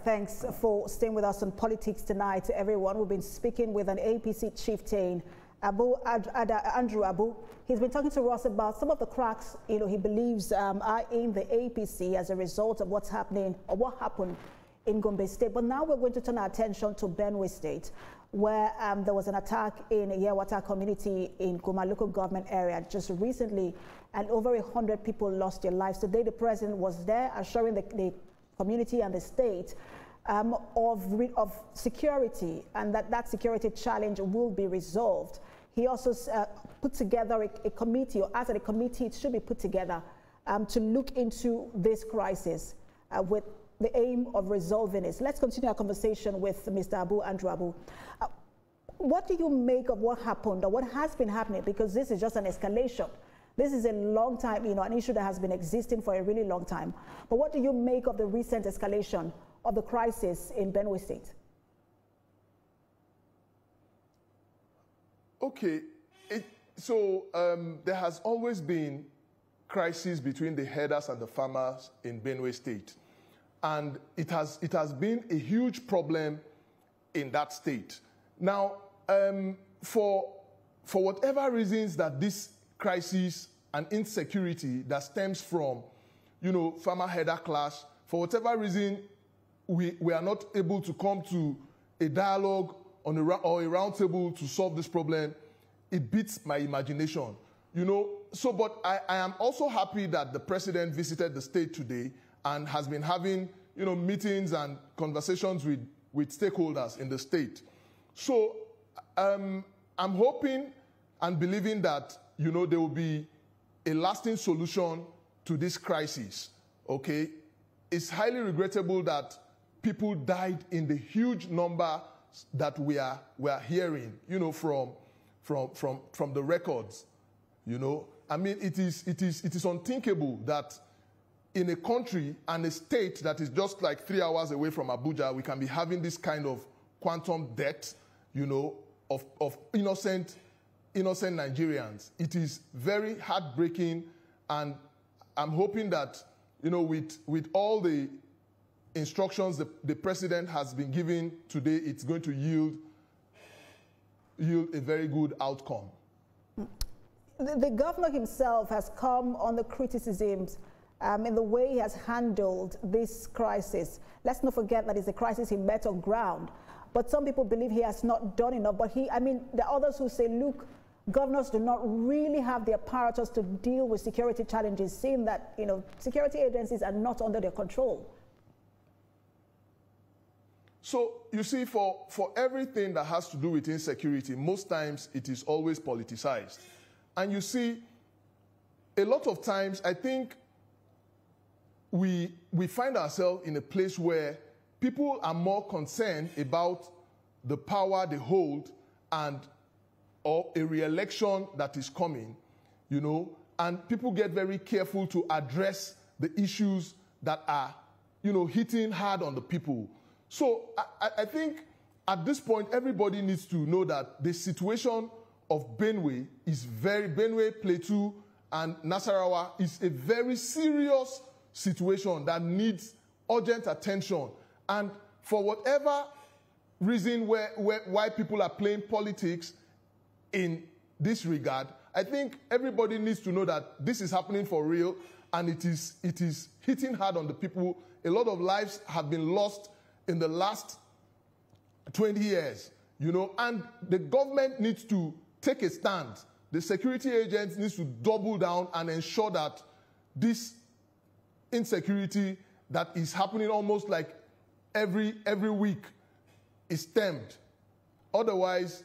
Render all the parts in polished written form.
Thanks for staying with us on Politics Tonight, everyone. We've been speaking with an APC chieftain, Andrew Abu. He's been talking to us about some of the cracks, he believes are in the APC as a result of what's happening or what happened in Gombe State. But now we're going to turn our attention to Benue State, where there was an attack in a Yewata community in Goma local government area just recently, and over 100 people lost their lives. Today, the president was there assuring the community and the state of security, and that security challenge will be resolved. He also put together a committee, or asked that a committee should be put together to look into this crisis with the aim of resolving it. Let's continue our conversation with Mr. Andrew Abu. What do you make of what happened or what has been happening? Because this is just an escalation. This is a long time, an issue that has been existing for a really long time. But what do you make of the recent escalation of the crisis in Benue State? Okay, there has always been crisis between the herders and the farmers in Benue State. And it has been a huge problem in that state. Now, for whatever reasons that this crisis and insecurity that stems from, farmer-herder clash, for whatever reason, we are not able to come to a dialogue or a round table to solve this problem, it beats my imagination, But I am also happy that the president visited the state today and has been having, meetings and conversations with stakeholders in the state. So I'm hoping and believing that, there will be a lasting solution to this crisis, okay? It's highly regrettable that people died in the huge number that we are hearing, from the records, I mean, it is unthinkable that in a country and a state that is just like 3 hours away from Abuja, we can be having this kind of quantum death, of innocent Nigerians. It is very heartbreaking, and I'm hoping that, with all the instructions the president has been given today, it's going to yield a very good outcome. The governor himself has come on the criticisms in the way he has handled this crisis. Let's not forget that it's a crisis he met on ground. But some people believe he has not done enough. But there are others who say, look, governors do not really have the apparatus to deal with security challenges, seeing that, security agencies are not under their control. So, you see, for everything that has to do with insecurity, most times it is always politicized. And you see, a lot of times, I think we find ourselves in a place where people are more concerned about the power they hold or a re-election that is coming, and people get very careful to address the issues that are, hitting hard on the people. So I think at this point, everybody needs to know that the situation of Benue, Plateau, and Nasarawa is a very serious situation that needs urgent attention. And for whatever reason why people are playing politics in this regard, I think everybody needs to know that this is happening for real, and it is hitting hard on the people. A lot of lives have been lost in the last 20 years, and the government needs to take a stand. The security agents need to double down and ensure that this insecurity that is happening almost like every week is stemmed. Otherwise,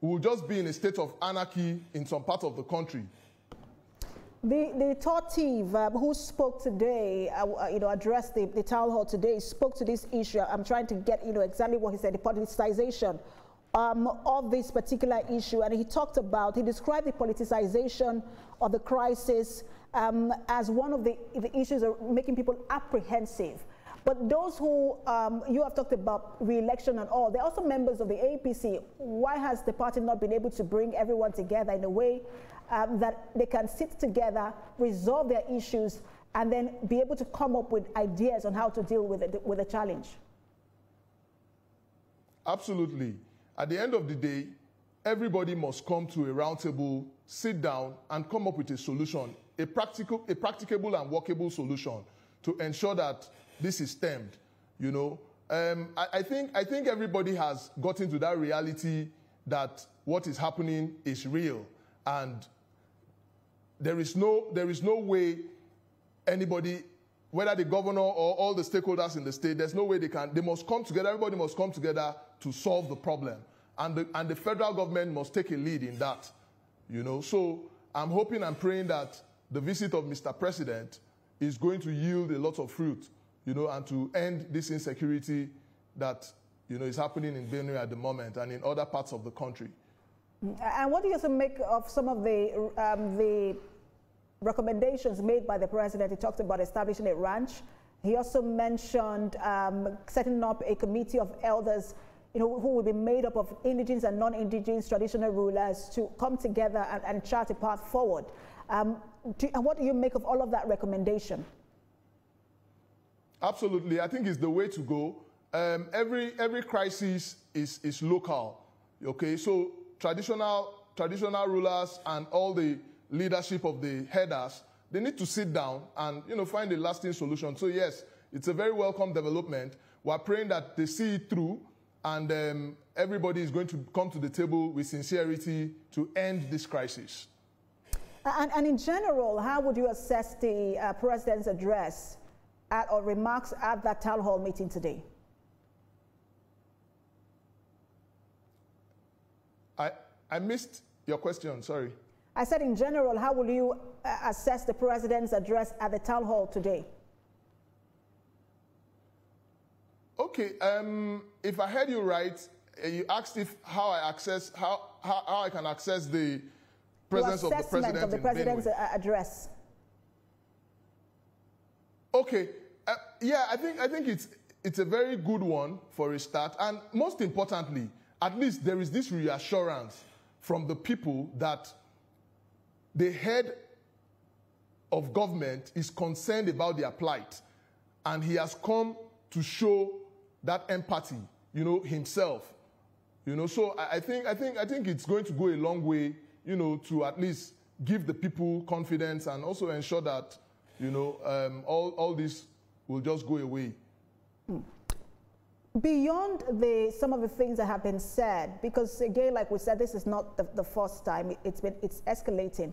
we will just be in a state of anarchy in some part of the country. The Tortiv who spoke today, addressed the town hall today, spoke to this issue. I'm trying to get, exactly what he said, the politicization of this particular issue. And he described the politicization of the crisis as one of the issues that are making people apprehensive. But those who, you have talked about re-election and all, they're also members of the APC. Why has the party not been able to bring everyone together in a way that they can sit together, resolve their issues, and then be able to come up with ideas on how to deal with the challenge? Absolutely. At the end of the day, everybody must come to a round table, sit down, and come up with a solution, a practicable and workable solution to ensure that this is stemmed. You know, I think everybody has gotten to that reality that what is happening is real, and there is no way anybody, whether the governor or all the stakeholders in the state, there's no way they must come together. Everybody must come together to solve the problem, and the federal government must take a lead in that. You know, so I'm hoping and praying that the visit of Mr. President is going to yield a lot of fruit, you know, and to end this insecurity that, you know, is happening in Benue at the moment and in other parts of the country. And what do you also make of some of the recommendations made by the president? He talked about establishing a ranch. He also mentioned setting up a committee of elders, you know, who will be made up of indigenous and non-indigenous traditional rulers to come together and chart a path forward. And what do you make of all of that recommendation? Absolutely, I think it's the way to go. Every crisis is local. Okay, so traditional rulers and all the leadership of the headers, they need to sit down and, you know, find a lasting solution. So yes, it's a very welcome development. We're praying that they see it through, and everybody is going to come to the table with sincerity to end this crisis. And in general, how would you assess the president's address or remarks at that town hall meeting today? I missed your question, sorry. I said in general, how will you assess the president's address at the town hall today? Okay, if I heard you right, you asked how I can access the presence of the president of the president's address. Okay, yeah, I think it's a very good one for a start, and most importantly, at least there is this reassurance from the people that the head of government is concerned about their plight, and he has come to show that empathy, you know, himself, you know. So I think it's going to go a long way, you know, to at least give the people confidence and also ensure that, you know, all this will just go away. Beyond some of the things that have been said, because again, like we said, this is not the first time, it's escalating.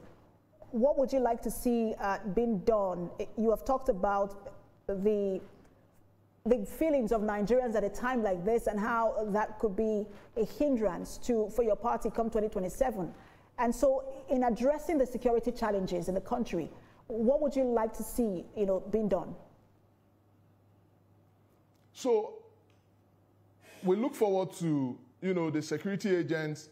What would you like to see being done? You have talked about the feelings of Nigerians at a time like this and how that could be a hindrance for your party come 2027. And so in addressing the security challenges in the country, what would you like to see, you know, being done? So we look forward to, you know, the security agents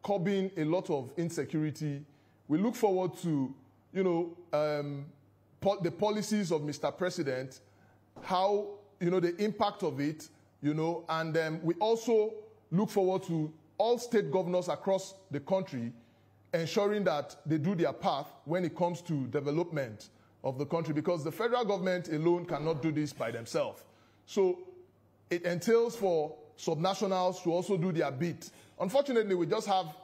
curbing a lot of insecurity. We look forward to, you know, the policies of Mr. President, how, you know, the impact of it, you know, and we also look forward to all state governors across the country ensuring that they do their part when it comes to development of the country, because the federal government alone cannot do this by themselves. So it entails for subnationals to also do their bit. Unfortunately, we just have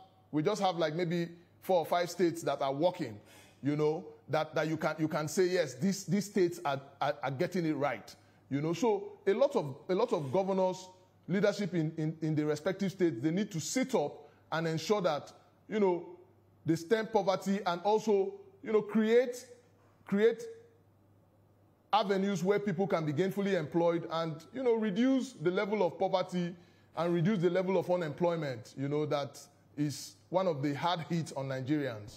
like maybe 4 or 5 states that are working, you know, that you can say, yes, these states are getting it right, you know. So a lot of governors, leadership in the respective states, they need to sit up and ensure that, you know, they stem poverty and also, you know, create avenues where people can be gainfully employed and, you know, reduce the level of poverty and reduce the level of unemployment, you know, that is one of the hard hits on Nigerians.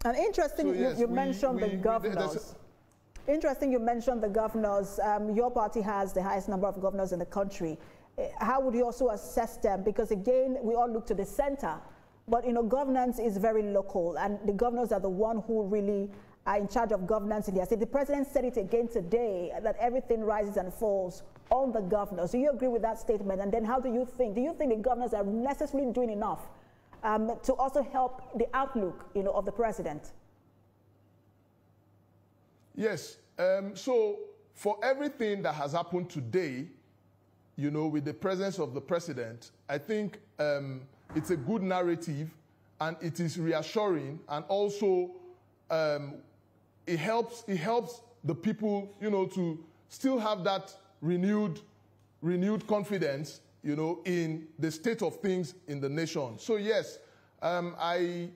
And interesting, so, yes, you mentioned the governors. Interesting you mentioned the governors. Your party has the highest number of governors in the country. How would you also assess them? Because again, we all look to the center, but, you know, governance is very local, and the governors are the one who really are in charge of governance in their state. The president said it again today, that everything rises and falls on the governors. Do you agree with that statement? And then how do you think the governors are necessarily doing enough to also help the outlook, you know, of the president? Yes. So for everything that has happened today, you know, with the presence of the president, I think it's a good narrative, and it is reassuring, and also it helps the people, you know, to still have that renewed confidence, you know, in the state of things in the nation. So yes, I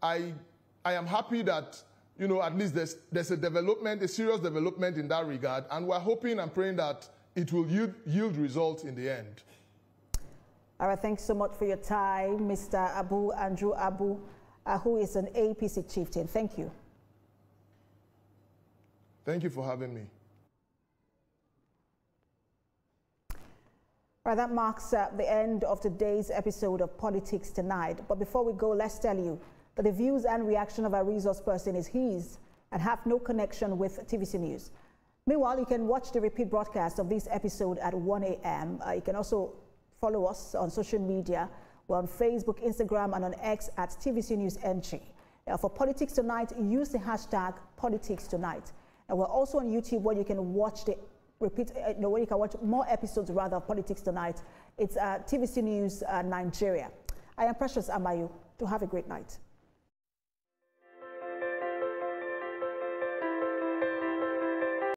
am happy that, you know, at least there's a development, a serious development in that regard, and we're hoping and praying that it will yield results in the end. All right, thanks so much for your time, Mr. Andrew Abu, who is an APC chieftain. Thank you. Thank you for having me. All right, that marks the end of today's episode of Politics Tonight. But before we go, let's tell you that the views and reaction of our resource person is his and have no connection with TVC News. Meanwhile, you can watch the repeat broadcast of this episode at 1 a.m. You can also follow us on social media. We're on Facebook, Instagram, and on X at TVC News NG. For Politics Tonight, use the hashtag Politics Tonight. And we're also on YouTube, where you can watch the where you can watch more episodes rather of Politics Tonight. It's TVC News Nigeria. I am Precious Amayu. To have a great night.